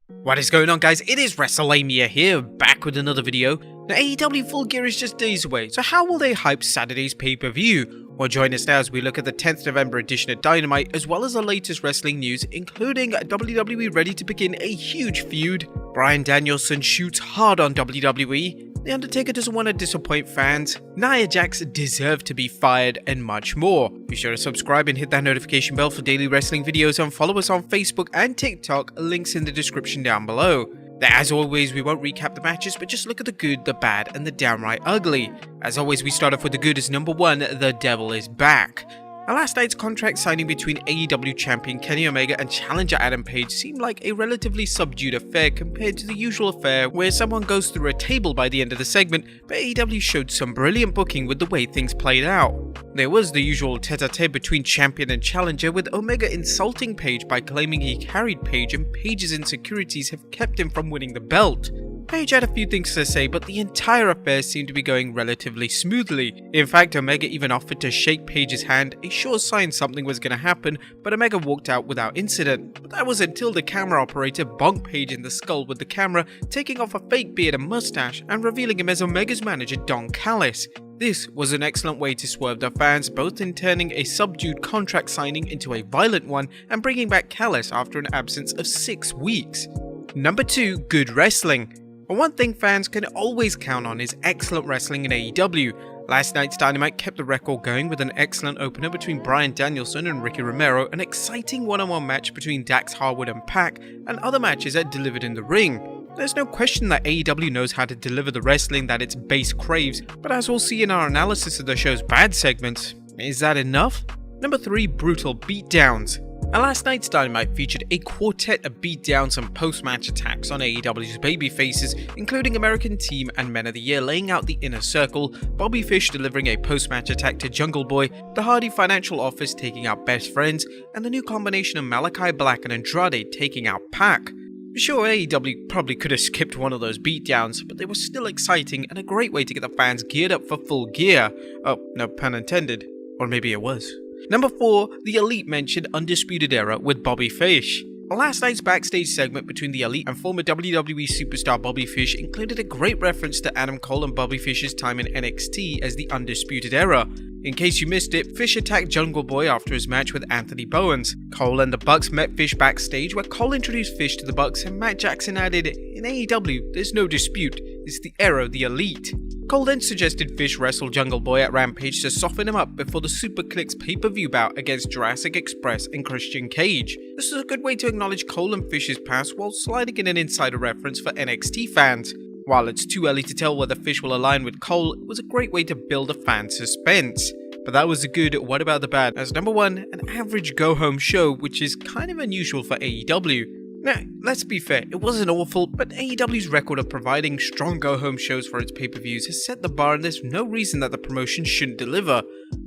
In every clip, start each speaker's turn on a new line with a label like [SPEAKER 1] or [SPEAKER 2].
[SPEAKER 1] What is going on, guys? It is Wrestlelamia here, back with another video. Now, AEW Full Gear is just days away, so how will they hype Saturday's pay-per-view? Well, join us now as we look at the 10th November edition of Dynamite, as well as the latest wrestling news, including WWE ready to begin a huge feud, Bryan Danielson shoots hard on WWE, the Undertaker doesn't want to disappoint fans, Nia Jax Deserved to be fired, and much more. Be sure to subscribe and hit that notification bell for daily wrestling videos, and follow us on Facebook and TikTok, links in the description down below. Now, as always, we won't recap the matches, but just look at the good, the bad, and the downright ugly. As always, we start off with the good as number 1, the devil is back. Now, last night's contract signing between AEW champion Kenny Omega and challenger Adam Page seemed like a relatively subdued affair compared to the usual affair where someone goes through a table by the end of the segment, but AEW showed some brilliant booking with the way things played out. There was the usual tete-a-tete between champion and challenger, with Omega insulting Page by claiming he carried Page and Page's insecurities have kept him from winning the belt. Page had a few things to say, but the entire affair seemed to be going relatively smoothly. In fact, Omega even offered to shake Page's hand, a sure sign something was going to happen, but Omega walked out without incident. But that was until the camera operator bonked Page in the skull with the camera, taking off a fake beard and mustache and revealing him as Omega's manager Don Callis. This was an excellent way to swerve the fans, both in turning a subdued contract signing into a violent one and bringing back Callis after an absence of 6 weeks. Number 2, good wrestling. But one thing fans can always count on is excellent wrestling in AEW. Last night's Dynamite kept the record going with an excellent opener between Bryan Danielson and Ricky Romero, an exciting one-on-one match between Dax Harwood and Pac, and other matches that delivered in the ring. There's no question that AEW knows how to deliver the wrestling that its base craves, but as we'll see in our analysis of the show's bad segments, is that enough? Number 3, brutal beatdowns. And last night's Dynamite featured a quartet of beatdowns and post-match attacks on AEW's babyfaces, including American Team and Men of the Year laying out the inner circle, Bobby Fish delivering a post-match attack to Jungle Boy, the Hardy Financial Office taking out Best Friends, and the new combination of Malachi Black and Andrade taking out Pac. Sure, AEW probably could have skipped one of those beatdowns, but they were still exciting and a great way to get the fans geared up for Full Gear. Oh, no pun intended. Or maybe it was. Number 4, the Elite mentioned Undisputed Era with Bobby Fish. Last night's backstage segment between the Elite and former WWE superstar Bobby Fish included a great reference to Adam Cole and Bobby Fish's time in NXT as the Undisputed Era. In case you missed it, Fish attacked Jungle Boy after his match with Anthony Bowens. Cole and the Bucks met Fish backstage, where Cole introduced Fish to the Bucks and Matt Jackson added, "In AEW, there's no dispute, it's the era of the Elite." Cole then suggested Fish wrestle Jungle Boy at Rampage to soften him up before the Super Clix pay-per-view bout against Jurassic Express and Christian Cage. This is a good way to acknowledge Cole and Fish's past while sliding in an insider reference for NXT fans. While it's too early to tell whether Fish will align with Cole, it was a great way to build a fan suspense. But that was the good, what about the bad? As number 1, an average go-home show, which is kind of unusual for AEW. Now, let's be fair, it wasn't awful, but AEW's record of providing strong go-home shows for its pay-per-views has set the bar, and there's no reason that the promotion shouldn't deliver.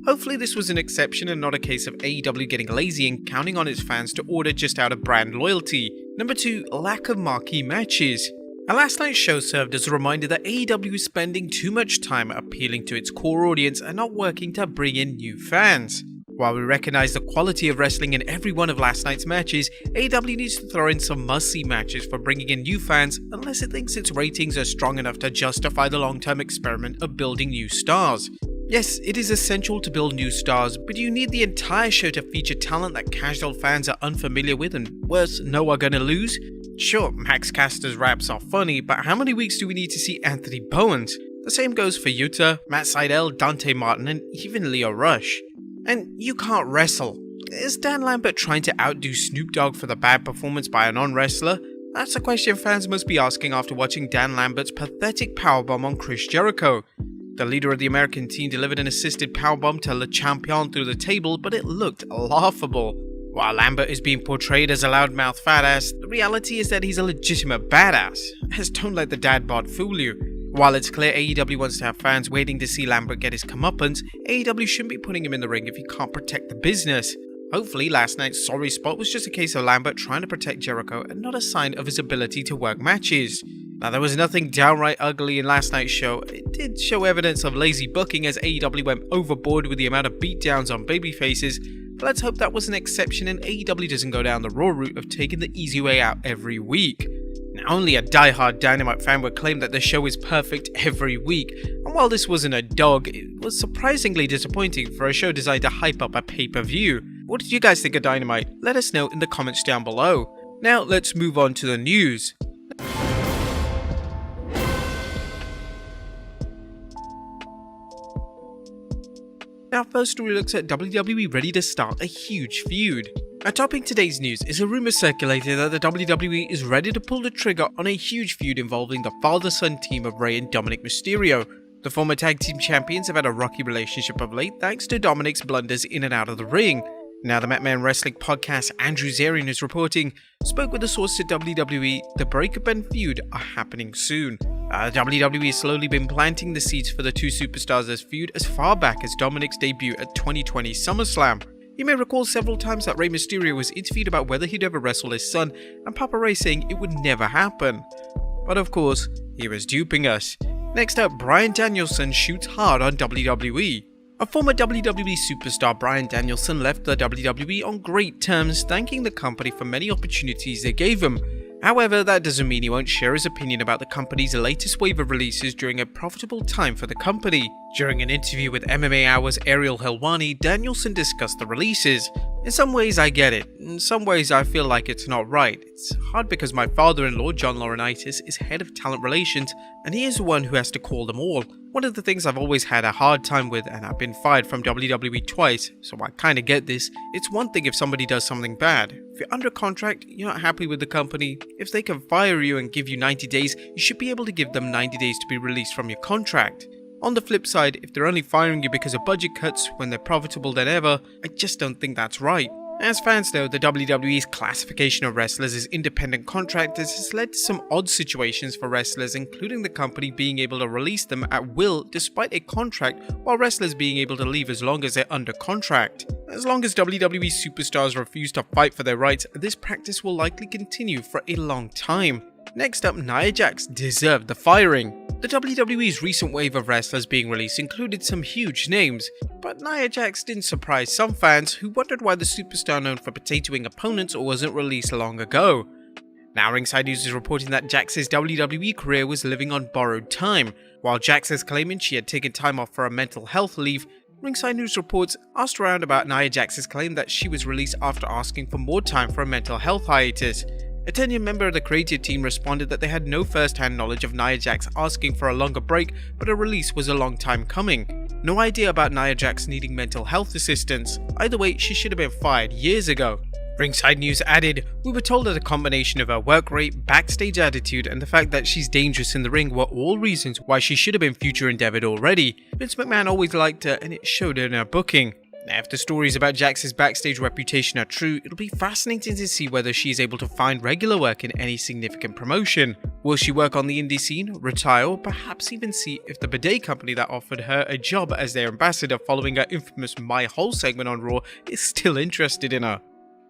[SPEAKER 1] Hopefully this was an exception and not a case of AEW getting lazy and counting on its fans to order just out of brand loyalty. Number 2, lack of marquee matches. And last night's show served as a reminder that AEW is spending too much time appealing to its core audience and not working to bring in new fans. While we recognize the quality of wrestling in every one of last night's matches, AEW needs to throw in some must-see matches for bringing in new fans unless it thinks its ratings are strong enough to justify the long-term experiment of building new stars. Yes, it is essential to build new stars, but do you need the entire show to feature talent that casual fans are unfamiliar with and worse, know are gonna lose? Sure, Max Caster's raps are funny, but how many weeks do we need to see Anthony Bowens? The same goes for Yuta, Matt Sydal, Dante Martin, and even Leo Rush. And you can't wrestle. Is Dan Lambert trying to outdo Snoop Dogg for the bad performance by a non-wrestler? That's a question fans must be asking after watching Dan Lambert's pathetic powerbomb on Chris Jericho. The leader of the American team delivered an assisted powerbomb to Le Champion through the table, but it looked laughable. While Lambert is being portrayed as a loudmouth fat-ass, the reality is that he's a legitimate badass. As don't let the dad bod fool you. While it's clear AEW wants to have fans waiting to see Lambert get his comeuppance, AEW shouldn't be putting him in the ring if he can't protect the business. Hopefully last night's sorry spot was just a case of Lambert trying to protect Jericho and not a sign of his ability to work matches. Now, there was nothing downright ugly in last night's show. It did show evidence of lazy booking as AEW went overboard with the amount of beatdowns on babyfaces, but let's hope that was an exception and AEW doesn't go down the Raw route of taking the easy way out every week. Now, only a die-hard Dynamite fan would claim that the show is perfect every week, and while this wasn't a dog, it was surprisingly disappointing for a show designed to hype up a pay-per-view. What did you guys think of Dynamite? Let us know in the comments down below. Now let's move on to the news. Now first story looks at WWE ready to start a huge feud. Topping today's news is a rumor circulating that the WWE is ready to pull the trigger on a huge feud involving the father-son team of Rey and Dominic Mysterio. The former tag team champions have had a rocky relationship of late thanks to Dominic's blunders in and out of the ring. Now the Madman Wrestling podcast Andrew Zarian is reporting, spoke with a source to WWE, the breakup and feud are happening soon. WWE has slowly been planting the seeds for the two superstars' feud as far back as Dominic's debut at 2020 SummerSlam. You may recall several times that Rey Mysterio was interviewed about whether he'd ever wrestle his son, and Papa Ray saying it would never happen. But of course, he was duping us. Next up, Bryan Danielson shoots hard on WWE. A former WWE superstar, Bryan Danielson, left the WWE on great terms, thanking the company for many opportunities they gave him. However, that doesn't mean he won't share his opinion about the company's latest wave of releases during a profitable time for the company. During an interview with MMA Hour's Ariel Helwani, Danielson discussed the releases. In some ways I get it, in some ways I feel like it's not right. It's hard because my father-in-law, John Laurinaitis, is head of talent relations, and he is the one who has to call them all. One of the things I've always had a hard time with, and I've been fired from WWE twice, so I kinda get this. It's one thing if somebody does something bad. If you're under contract, you're not happy with the company, if they can fire you and give you 90 days, you should be able to give them 90 days to be released from your contract. On the flip side, if they're only firing you because of budget cuts when they're profitable than ever, I just don't think that's right. As fans know, the WWE's classification of wrestlers as independent contractors has led to some odd situations for wrestlers, including the company being able to release them at will despite a contract, while wrestlers being able to leave as long as they're under contract. As long as WWE superstars refuse to fight for their rights, this practice will likely continue for a long time. Next up, Nia Jax Deserved Firing. The WWE's recent wave of wrestlers being released included some huge names, but Nia Jax didn't surprise some fans who wondered why the superstar known for potatoing opponents wasn't released long ago. Now Ringside News is reporting that Jax's WWE career was living on borrowed time. While Jax is claiming she had taken time off for a mental health leave, Ringside News reports asked around about Nia Jax's claim that she was released after asking for more time for a mental health hiatus. A tenured member of the creative team responded that they had no first-hand knowledge of Nia Jax asking for a longer break, but a release was a long time coming. No idea about Nia Jax needing mental health assistance. Either way, she should have been fired years ago. Ringside News added, "We were told that a combination of her work rate, backstage attitude, and the fact that she's dangerous in the ring were all reasons why she should have been future endeavored already. Vince McMahon always liked her and it showed in her booking." Now, if the stories about Jax's backstage reputation are true, it'll be fascinating to see whether she is able to find regular work in any significant promotion. Will she work on the indie scene, retire, or perhaps even see if the bidet company that offered her a job as their ambassador following her infamous My Whole segment on Raw is still interested in her.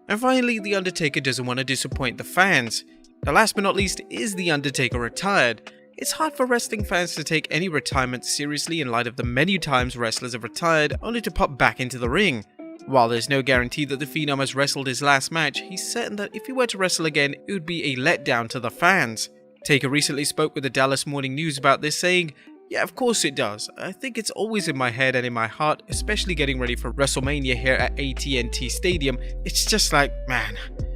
[SPEAKER 1] And finally, The Undertaker doesn't want to disappoint the fans. The last but not least is The Undertaker retired. It's hard for wrestling fans to take any retirement seriously in light of the many times wrestlers have retired only to pop back into the ring. While there's no guarantee that the Phenom has wrestled his last match, he's certain that if he were to wrestle again, it would be a letdown to the fans. Taker recently spoke with the Dallas Morning News about this, saying, "Yeah, of course it does. I think it's always in my head and in my heart, especially getting ready for WrestleMania here at AT&T Stadium. It's just like, man.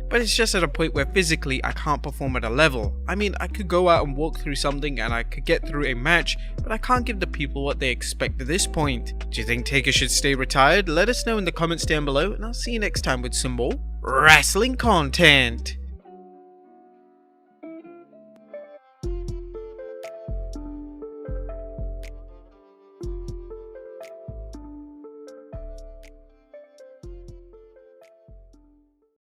[SPEAKER 1] But it's just at a point where physically I can't perform at a level. I mean, I could go out and walk through something and I could get through a match, but I can't give the people what they expect at this point." Do you think Taker should stay retired? Let us know in the comments down below, and I'll see you next time with some more wrestling content.